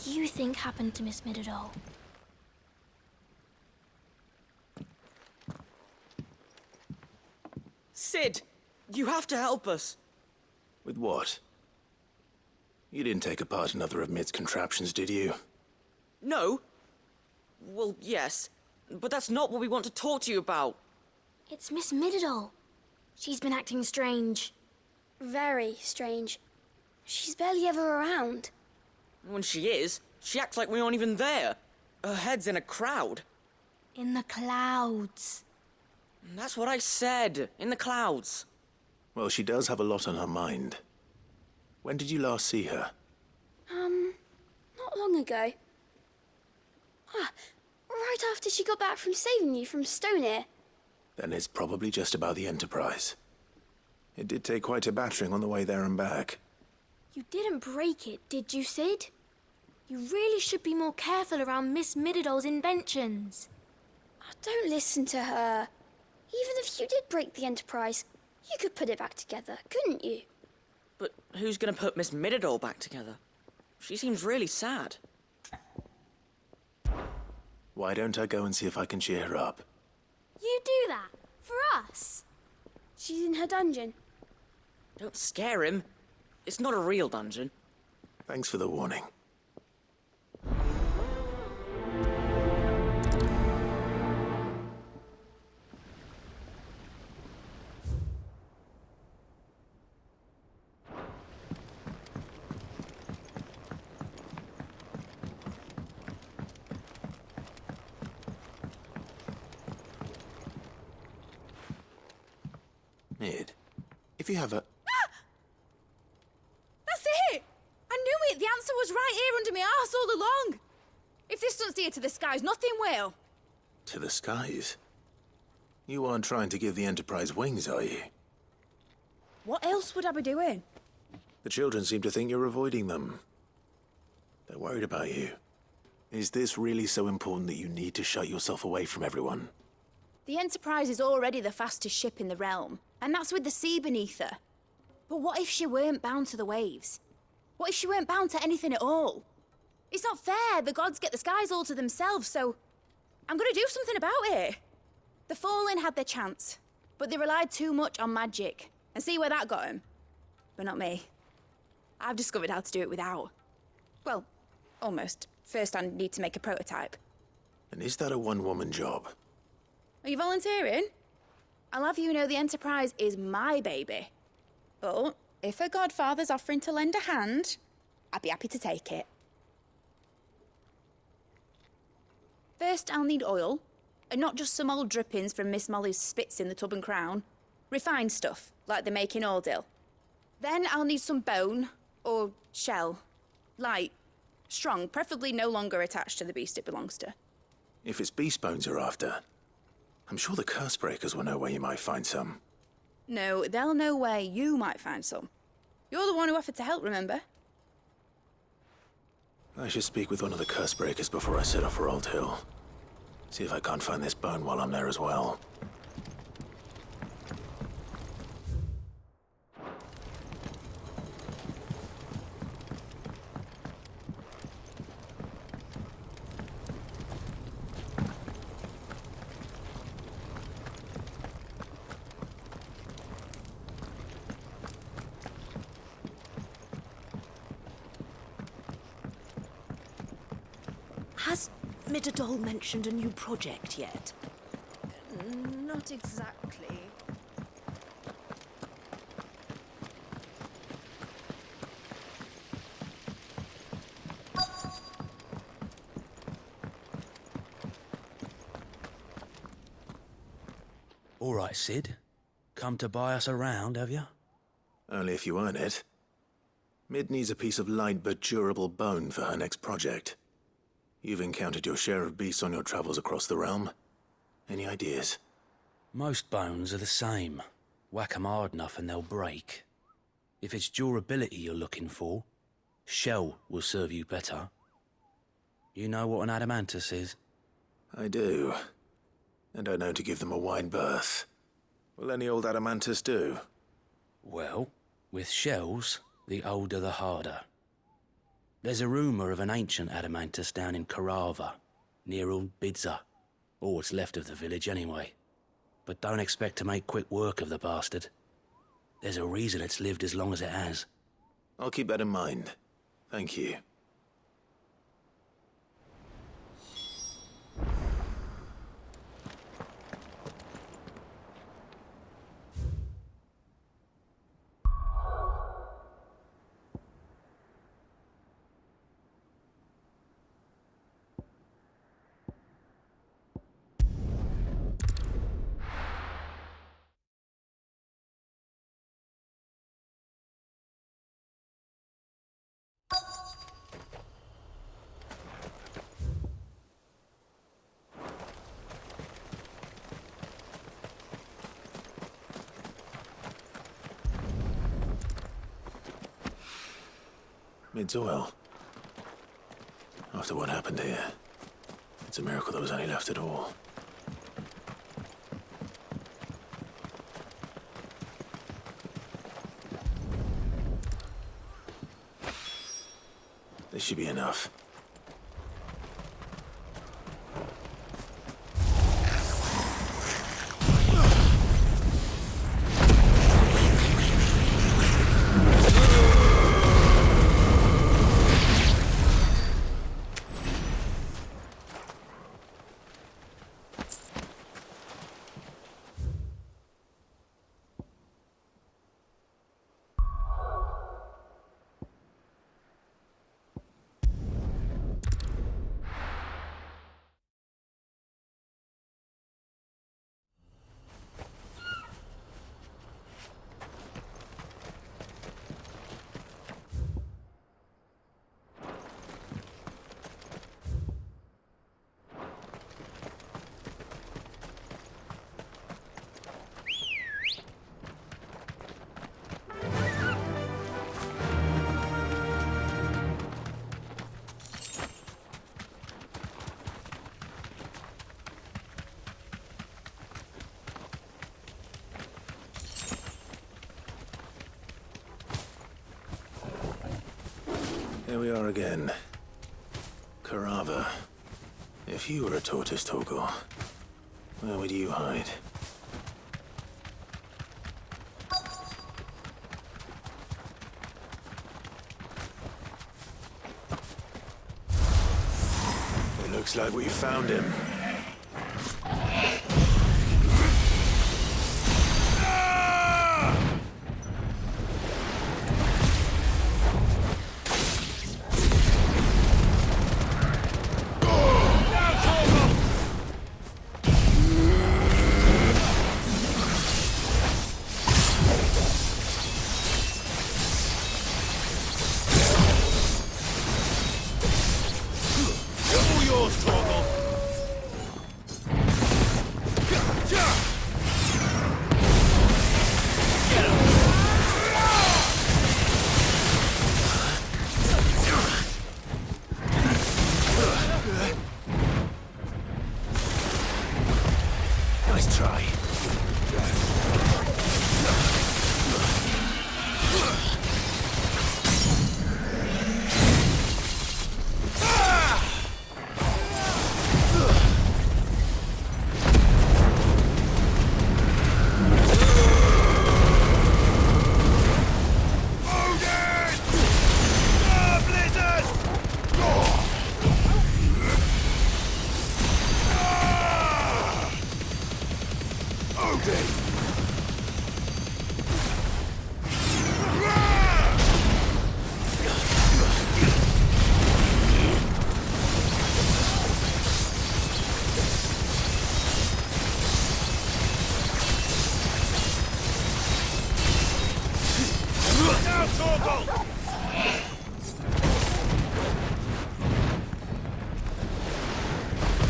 you think happened to Miss Midadol? Sid, you have to help us. With what? You didn't take apart another of Mid's contraptions, did you? No. Well, yes, but that's not what we want to talk to you about. It's Miss Midadol. She's been acting strange. Very strange. She's barely ever around. When she is, she acts like we aren't even there. Her head's in a crowd. In the clouds. That's what I said, in the clouds. Well, she does have a lot on her mind. When did you last see her? Not long ago. Right after she got back from saving you from Stonehenge. Then it's probably just about the Enterprise. It did take quite a battering on the way there and back. You didn't break it, did you, Sid? You really should be more careful around Miss Midadol's inventions. Oh, don't listen to her. Even if you did break the Enterprise, you could put it back together, couldn't you? But who's gonna put Miss Midadol back together? She seems really sad. Why don't I go and see if I can cheer her up? You do that? For us? She's in her dungeon. Don't scare him. It's not a real dungeon. Thanks for the warning. Mid, if you have a... That's it! I knew it! The answer was right here under my arse all along! If this doesn't steer to the skies, nothing will! To the skies? You aren't trying to give the Enterprise wings, are you? What else would I be doing? The children seem to think you're avoiding them. They're worried about you. Is this really so important that you need to shut yourself away from everyone? The Enterprise is already the fastest ship in the realm, and that's with the sea beneath her. But what if she weren't bound to the waves? What if she weren't bound to anything at all? It's not fair. The gods get the skies all to themselves, so I'm gonna do something about it. The Fallen had their chance, but they relied too much on magic. And see where that got them? But not me. I've discovered how to do it without. Well, almost. First I need to make a prototype. And is that a one-woman job? Are you volunteering? I'll have you know the Enterprise is my baby. But if her godfather's offering to lend a hand, I'd be happy to take it. First, I'll need oil, and not just some old drippings from Miss Molly's spits in the tub and crown. Refined stuff, like they make in Ordil. Then I'll need some bone, or shell. Light, strong, preferably no longer attached to the beast it belongs to. If it's beast bones you're after, I'm sure the curse breakers will know where you might find some. No, they'll know where you might find some. You're the one who offered to help, remember? I should speak with one of the curse breakers before I set off for Old Hill. See if I can't find this bone while I'm there as well. Has Midadol mentioned a new project yet? Not exactly. All right, Sid. Come to buy us around, have you? Only if you earn it. Mid needs a piece of light but durable bone for her next project. You've encountered your share of beasts on your travels across the realm. Any ideas? Most bones are the same. Whack 'em hard enough and they'll break. If it's durability you're looking for, shell will serve you better. You know what an adamantus is? I do. And I know to give them a wide berth. Will any old adamantus do? Well, with shells, the older the harder. There's a rumour of an ancient adamantus down in Karava, near Old Bidza. All what's left of the village anyway. But don't expect to make quick work of the bastard. There's a reason it's lived as long as it has. I'll keep that in mind. Thank you. Mid's oil. After what happened here, it's a miracle there was any left at all. This should be enough. Here we are again. Karava. If you were a tortoise, Torgor, where would you hide? It looks like we found him. Nice try.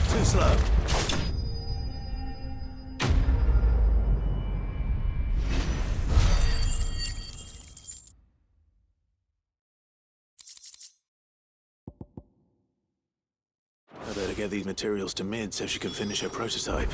Too slow. I better get these materials to Mid so she can finish her prototype.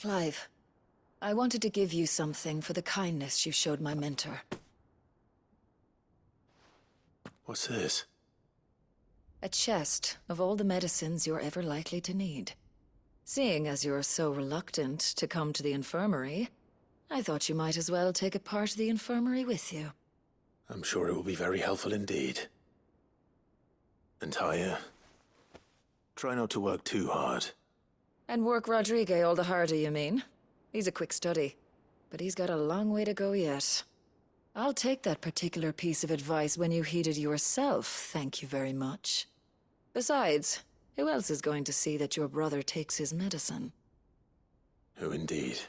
Clive, I wanted to give you something for the kindness you showed my mentor. What's this? A chest of all the medicines you're ever likely to need. Seeing as you're so reluctant to come to the infirmary, I thought you might as well take a part of the infirmary with you. I'm sure it will be very helpful indeed. And Taya, try not to work too hard. And work Rodrigue all the harder, you mean? He's a quick study, but he's got a long way to go yet. I'll take that particular piece of advice when you heed it yourself, thank you very much. Besides, who else is going to see that your brother takes his medicine? Who indeed?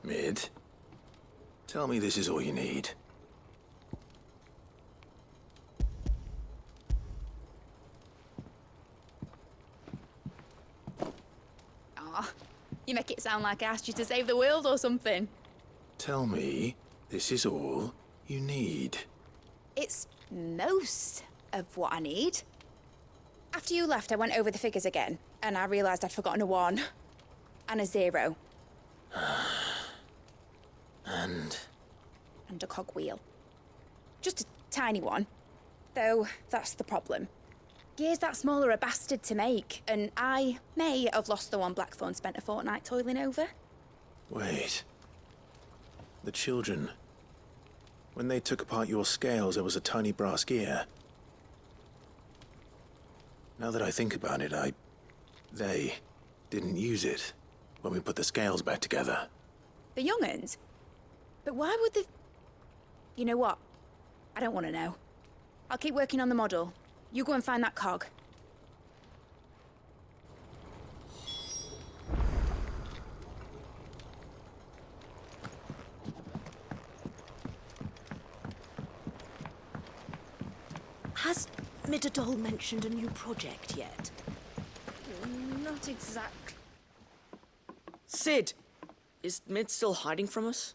Mid, tell me this is all you need. Aw, you make it sound like I asked you to save the world or something. Tell me this is all you need. It's most of what I need. After you left, I went over the figures again, and I realised I'd forgotten a 1 and a 0. And a cogwheel. Just a tiny one. Though, that's the problem. Gears that small are a bastard to make, and I may have lost the one Blackthorn spent a fortnight toiling over. Wait. The children. When they took apart your scales, there was a tiny brass gear. Now that I think about it, they didn't use it when we put the scales back together. The young'uns? But why would the... You know what? I don't want to know. I'll keep working on the model. You go and find that cog. Has Midadol mentioned a new project yet? Not exactly. Sid! Is Mid still hiding from us?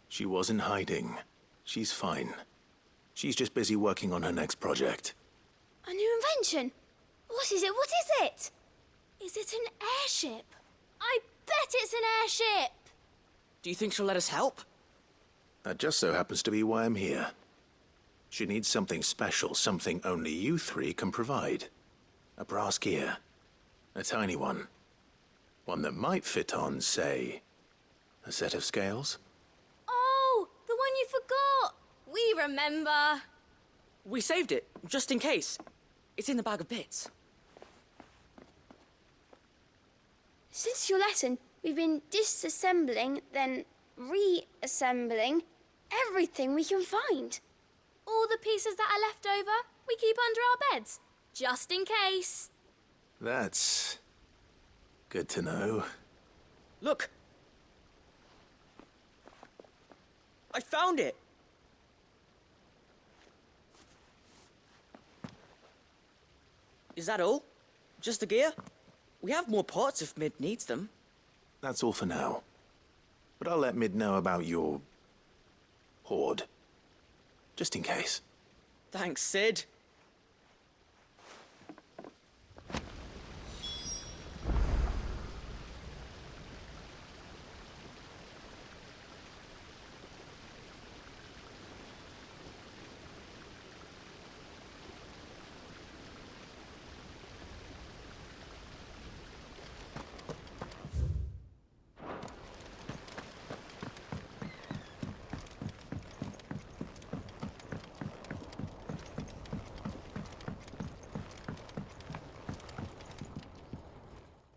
She wasn't hiding. She's fine. She's just busy working on her next project. A new invention? What is it? What is it? Is it an airship? I bet it's an airship! Do you think she'll let us help? That just so happens to be why I'm here. She needs something special, something only you three can provide. A brass gear. A tiny one. One that might fit on, say, a set of scales? Oh, the one you forgot! We remember. We saved it, just in case. It's in the bag of bits. Since your lesson, we've been disassembling, then reassembling everything we can find. All the pieces that are left over, we keep under our beds, just in case. That's good to know. Look! I found it! Is that all? Just the gear? We have more parts if Mid needs them. That's all for now. But I'll let Mid know about your hoard. Just in case. Thanks, Sid.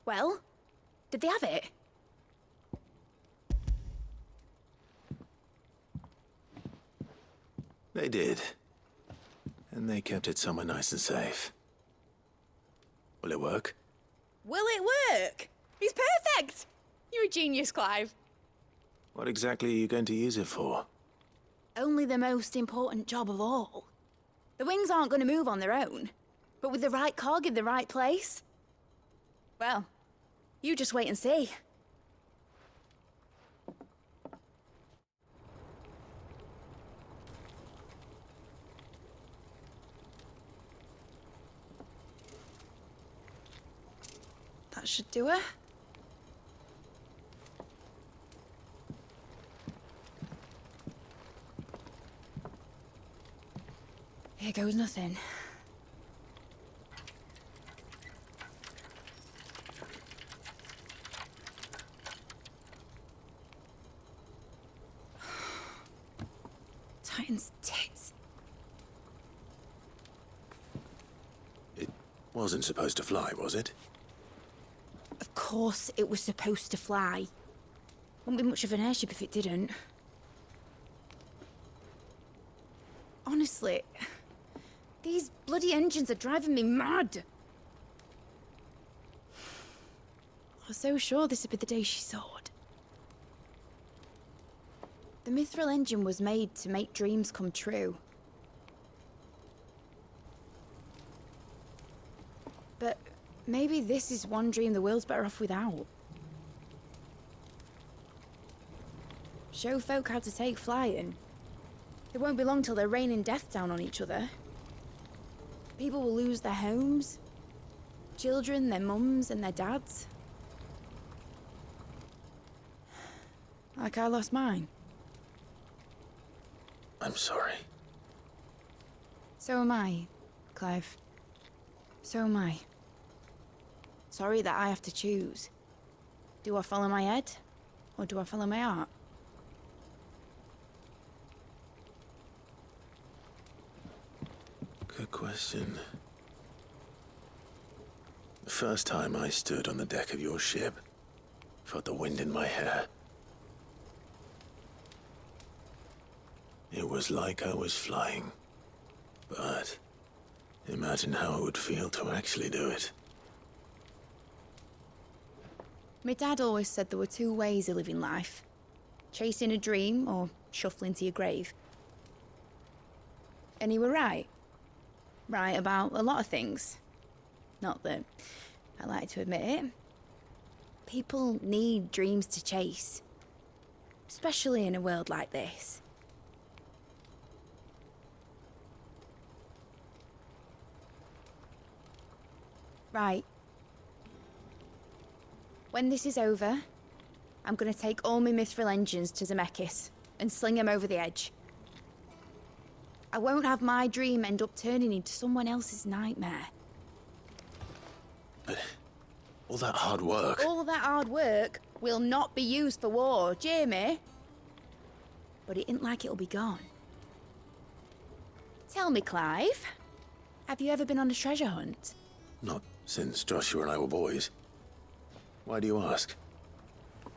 Well, did they have it? They did. And they kept it somewhere nice and safe. Will it work? Will it work? He's perfect! You're a genius, Clive. What exactly are you going to use it for? Only the most important job of all. The wings aren't going to move on their own, but with the right cog in the right place, well, you just wait and see. That should do her. Here goes nothing. Titan's tits. It wasn't supposed to fly, was it? Of course it was supposed to fly. Wouldn't be much of an airship if it didn't. Honestly, these bloody engines are driving me mad. I was so sure this would be the day she soared. The mithril engine was made to make dreams come true. But maybe this is one dream the world's better off without. Show folk how to take flying. It won't be long till they're raining death down on each other. People will lose their homes. Children, their mums and their dads. Like I lost mine. I'm sorry. So am I, Clive. So am I. Sorry that I have to choose. Do I follow my head, or do I follow my heart? Good question. The first time I stood on the deck of your ship, felt the wind in my hair. It was like I was flying. But imagine how it would feel to actually do it. My dad always said there were two ways of living life. Chasing a dream or shuffling to your grave. And he were right. Right about a lot of things. Not that I like to admit it. People need dreams to chase. Especially in a world like this. Right. When this is over, I'm gonna take all my mithril engines to Zemeckis and sling them over the edge. I won't have my dream end up turning into someone else's nightmare. But all that hard work... All that hard work will not be used for war, Jamie. But it ain't like it'll be gone. Tell me, Clive, have you ever been on a treasure hunt? Not since Joshua and I were boys. Why do you ask?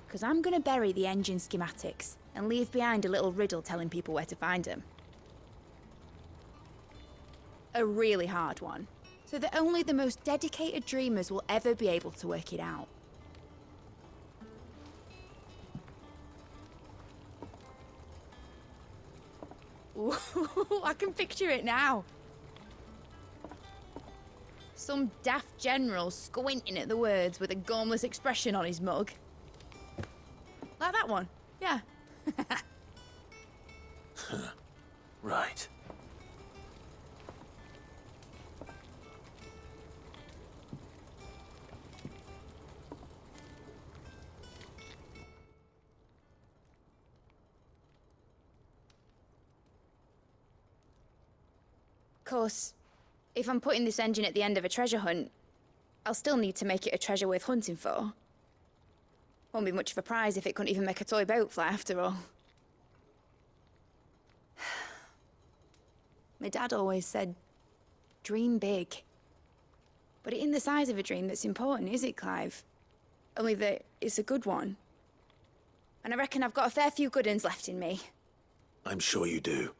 Because I'm gonna bury the engine schematics and leave behind a little riddle telling people where to find them. A really hard one, so that only the most dedicated dreamers will ever be able to work it out. Ooh, I can picture it now. Some daft general squinting at the words with a gormless expression on his mug. Like that one, yeah. Right. Of course, if I'm putting this engine at the end of a treasure hunt, I'll still need to make it a treasure worth hunting for. Won't be much of a prize if it couldn't even make a toy boat fly after all. My dad always said, dream big. But it ain't the size of a dream that's important, is it, Clive? Only that it's a good one. And I reckon I've got a fair few good uns left in me. I'm sure you do.